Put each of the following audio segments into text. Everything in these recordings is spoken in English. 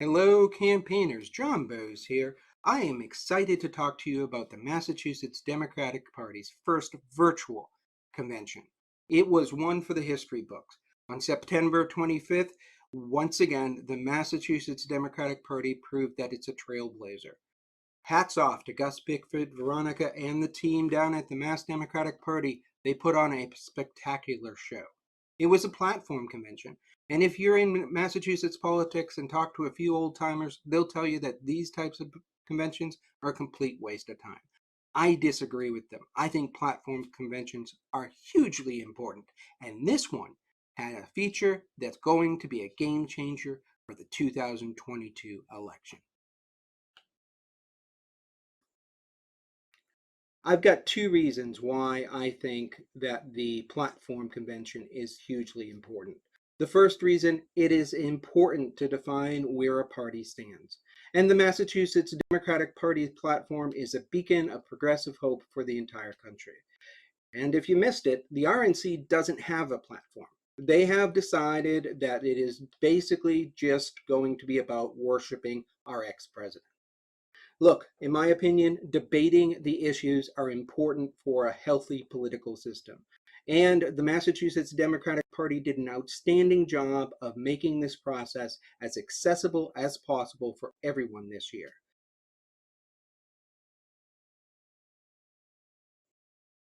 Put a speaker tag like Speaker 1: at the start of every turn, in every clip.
Speaker 1: Hello, campaigners. John Bose here. I am excited to talk to you about the Massachusetts Democratic Party's first virtual convention. It was one for the history books. On September 25th, once again, the Massachusetts Democratic Party proved that it's a trailblazer. Hats off to Gus Bickford, Veronica, and the team down at the Mass Democratic Party. They put on a spectacular show. It was a platform convention, and if you're in Massachusetts politics and talk to a few old timers, they'll tell you that these types of conventions are a complete waste of time. I disagree with them. I think platform conventions are hugely important, and this one had a feature that's going to be a game changer for the 2022 election. I've got two reasons why I think that the platform convention is hugely important. The first reason, it is important to define where a party stands. And the Massachusetts Democratic Party's platform is a beacon of progressive hope for the entire country. And if you missed it, the RNC doesn't have a platform. They have decided that it is basically just going to be about worshiping our ex-president. Look, in my opinion, debating the issues are important for a healthy political system. And the Massachusetts Democratic Party did an outstanding job of making this process as accessible as possible for everyone this year.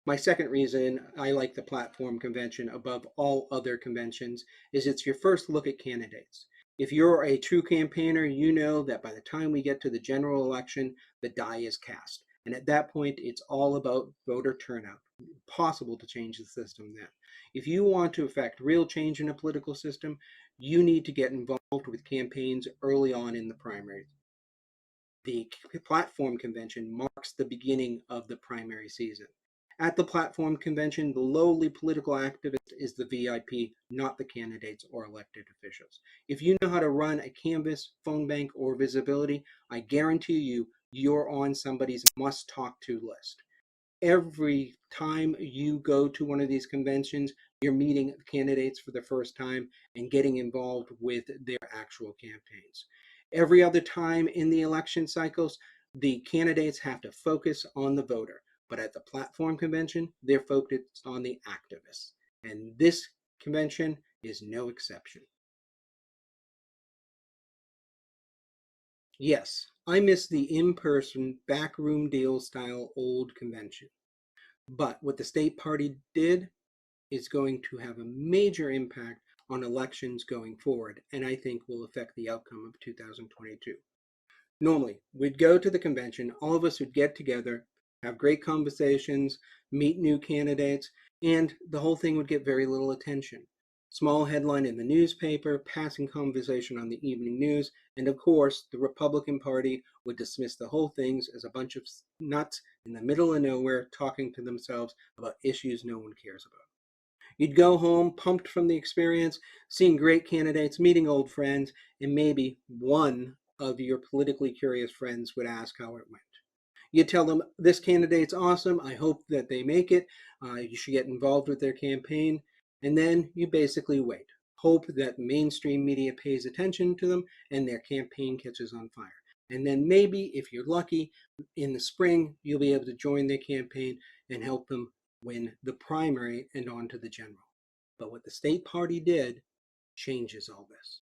Speaker 1: My second reason I like the platform convention above all other conventions is it's your first look at candidates. If you're a true campaigner, you know that by the time we get to the general election, the die is cast. And at that point, it's all about voter turnout. Possible to change the system then. If you want to affect real change in a political system, you need to get involved with campaigns early on in the primaries. The platform convention marks the beginning of the primary season. At the platform convention, the lowly political activist is the VIP, not the candidates or elected officials. If you know how to run a canvas, phone bank, or visibility, I guarantee you're on somebody's must talk to list. Every time you go to one of these conventions, you're meeting candidates for the first time and getting involved with their actual campaigns. Every other time in the election cycles, the candidates have to focus on the voter. But at the platform convention, they're focused on the activists. And this convention is no exception. Yes, I miss the in-person backroom deal style old convention. But what the state party did is going to have a major impact on elections going forward, and I think will affect the outcome of 2022. Normally, we'd go to the convention, all of us would get together, have great conversations, meet new candidates, and the whole thing would get very little attention. Small headline in the newspaper, passing conversation on the evening news, and of course, the Republican Party would dismiss the whole thing as a bunch of nuts in the middle of nowhere talking to themselves about issues no one cares about. You'd go home pumped from the experience, seeing great candidates, meeting old friends, and maybe one of your politically curious friends would ask how it went. You tell them, this candidate's awesome, I hope that they make it, you should get involved with their campaign, and then you basically wait. Hope that mainstream media pays attention to them and their campaign catches on fire. And then maybe, if you're lucky, in the spring, you'll be able to join their campaign and help them win the primary and on to the general. But what the state party did changes all this.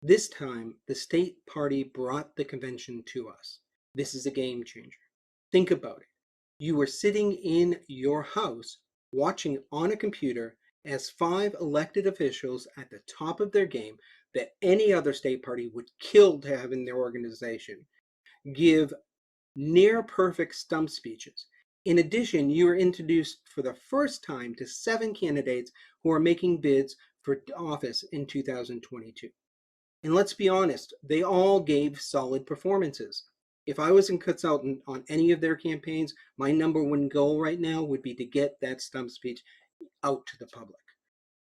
Speaker 1: This time, the state party brought the convention to us. This is a game changer. Think about it. You were sitting in your house watching on a computer as five elected officials at the top of their game that any other state party would kill to have in their organization give near perfect stump speeches. In addition, you were introduced for the first time to seven candidates who are making bids for office in 2022. And let's be honest, they all gave solid performances. If I was a consultant on any of their campaigns, my number one goal right now would be to get that stump speech out to the public.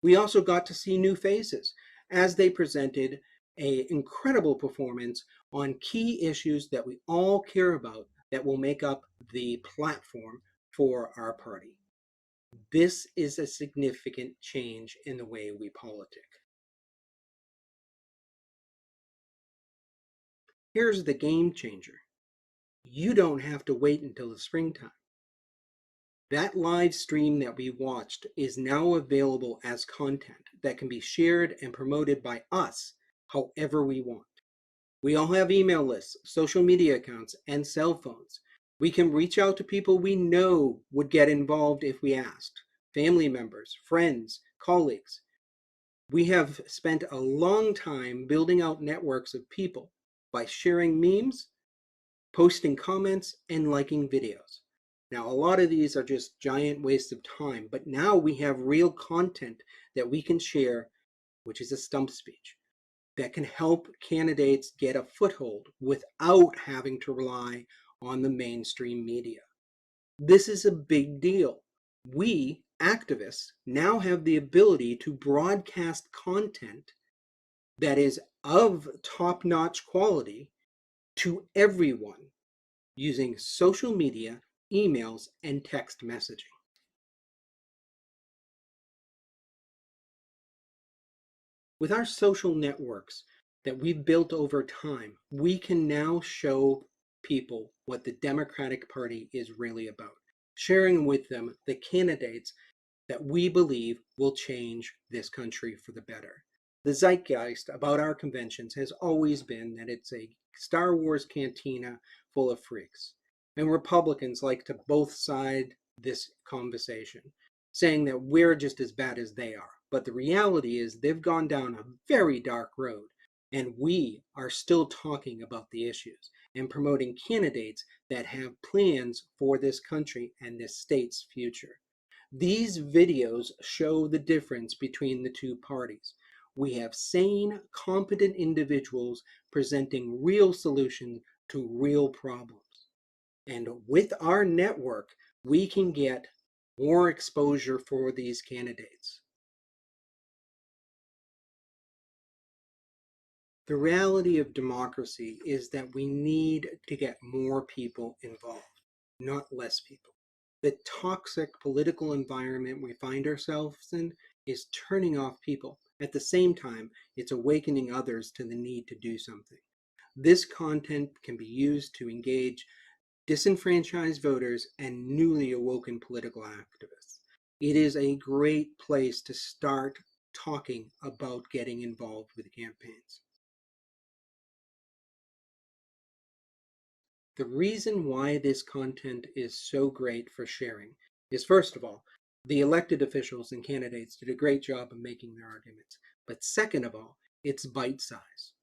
Speaker 1: We also got to see new faces as they presented an incredible performance on key issues that we all care about that will make up the platform for our party. This is a significant change in the way we politic. Here's the game changer. You don't have to wait until the springtime. That live stream that we watched is now available as content that can be shared and promoted by us however we want. We all have email lists, social media accounts, and cell phones. We can reach out to people we know would get involved if we asked. Family members, friends, colleagues. We have spent a long time building out networks of people by sharing memes, posting comments, and liking videos. Now, a lot of these are just giant wastes of time, but now we have real content that we can share, which is a stump speech, that can help candidates get a foothold without having to rely on the mainstream media. This is a big deal. We, activists, now have the ability to broadcast content that is of top-notch quality to everyone using social media, emails, and text messaging. With our social networks that we've built over time, we can now show people what the Democratic Party is really about, sharing with them the candidates that we believe will change this country for the better. The zeitgeist about our conventions has always been that it's a Star Wars cantina full of freaks. And Republicans like to both side this conversation, saying that we're just as bad as they are. But the reality is they've gone down a very dark road, and we are still talking about the issues and promoting candidates that have plans for this country and this state's future. These videos show the difference between the two parties. We have sane, competent individuals presenting real solutions to real problems. And with our network, we can get more exposure for these candidates. The reality of democracy is that we need to get more people involved, not less people. The toxic political environment we find ourselves in is turning off people. At the same time, it's awakening others to the need to do something. This content can be used to engage disenfranchised voters and newly awoken political activists. It is a great place to start talking about getting involved with campaigns. The reason why this content is so great for sharing is, first of all, the elected officials and candidates did a great job of making their arguments. But second of all, it's bite size.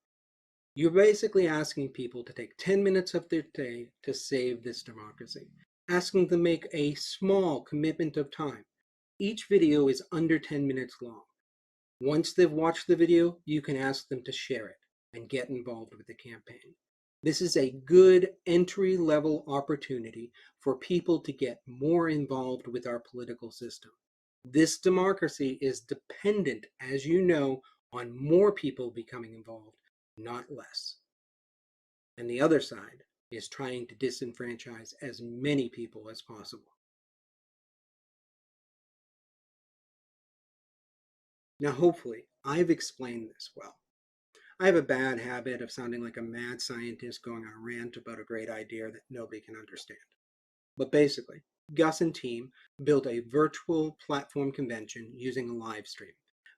Speaker 1: You're basically asking people to take 10 minutes of their day to save this democracy, asking them to make a small commitment of time. Each video is under 10 minutes long. Once they've watched the video, you can ask them to share it and get involved with the campaign. This is a good entry-level opportunity for people to get more involved with our political system. This democracy is dependent, as you know, on more people becoming involved, not less. And the other side is trying to disenfranchise as many people as possible. Now, hopefully, I've explained this well. I have a bad habit of sounding like a mad scientist going on a rant about a great idea that nobody can understand. But basically, Gus and team built a virtual platform convention using a live stream.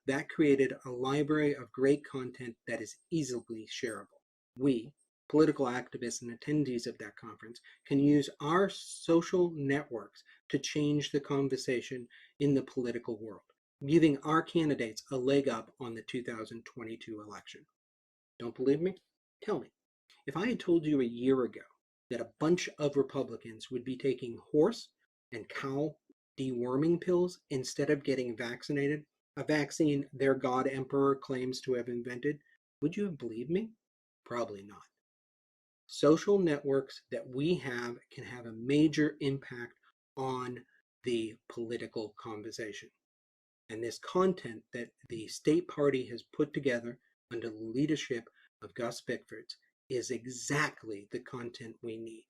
Speaker 1: That created a library of great content that is easily shareable. We, political activists and attendees of that conference, can use our social networks to change the conversation in the political world, giving our candidates a leg up on the 2022 election. Don't believe me? Tell me. If I had told you a year ago that a bunch of Republicans would be taking horse and cow deworming pills instead of getting vaccinated, a vaccine their God Emperor claims to have invented, would you have believed me? Probably not. Social networks that we have can have a major impact on the political conversation. And this content that the state party has put together under the leadership of Gus Bickford is exactly the content we need.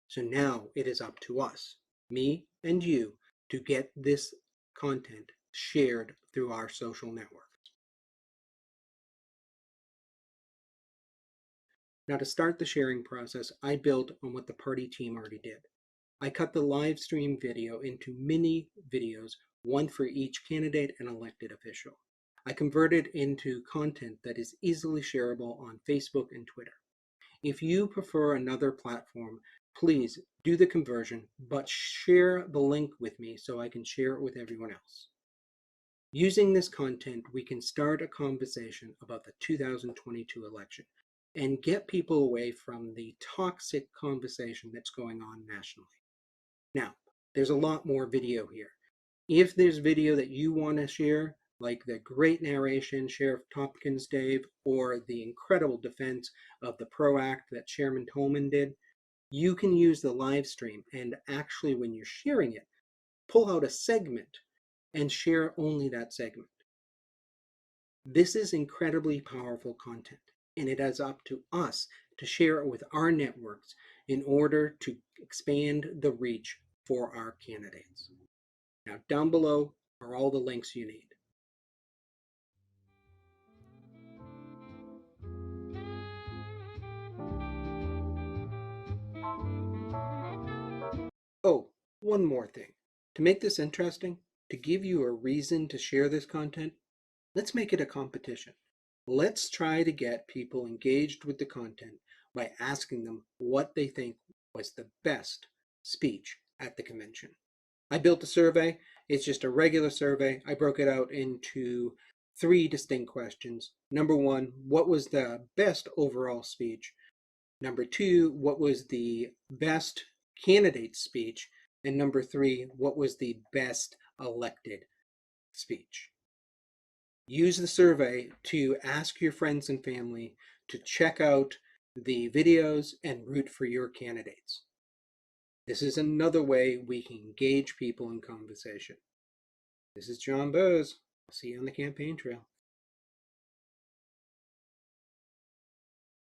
Speaker 1: So now it is up to us, me and you, to get this content shared through our social networks. Now, to start the sharing process, I built on what the party team already did. I cut the live stream video into mini videos, one for each candidate and elected official. I converted into content that is easily shareable on Facebook and Twitter. If you prefer another platform, please do the conversion, but share the link with me so I can share it with everyone else. Using this content, we can start a conversation about the 2022 election and get people away from the toxic conversation that's going on nationally. Now, there's a lot more video here. If there's video that you want to share, like the great narration Sheriff Tompkins gave, or the incredible defense of the PRO Act that Chairman Tolman did, you can use the live stream and actually, when you're sharing it, pull out a segment and share only that segment. This is incredibly powerful content, and it is up to us to share it with our networks in order to expand the reach for our candidates. Now, down below are all the links you need. Oh, one more thing. To make this interesting, to give you a reason to share this content, let's make it a competition. Let's try to get people engaged with the content by asking them what they think was the best speech at the convention. I built a survey. It's just a regular survey. I broke it out into 3 distinct questions. Number 1, what was the best overall speech? Number 2, what was the best candidate speech? And number 3, what was the best elected speech? Use the survey to ask your friends and family to check out the videos and root for your candidates. This is another way we can engage people in conversation. This is John Bose. I'll see you on the campaign trail.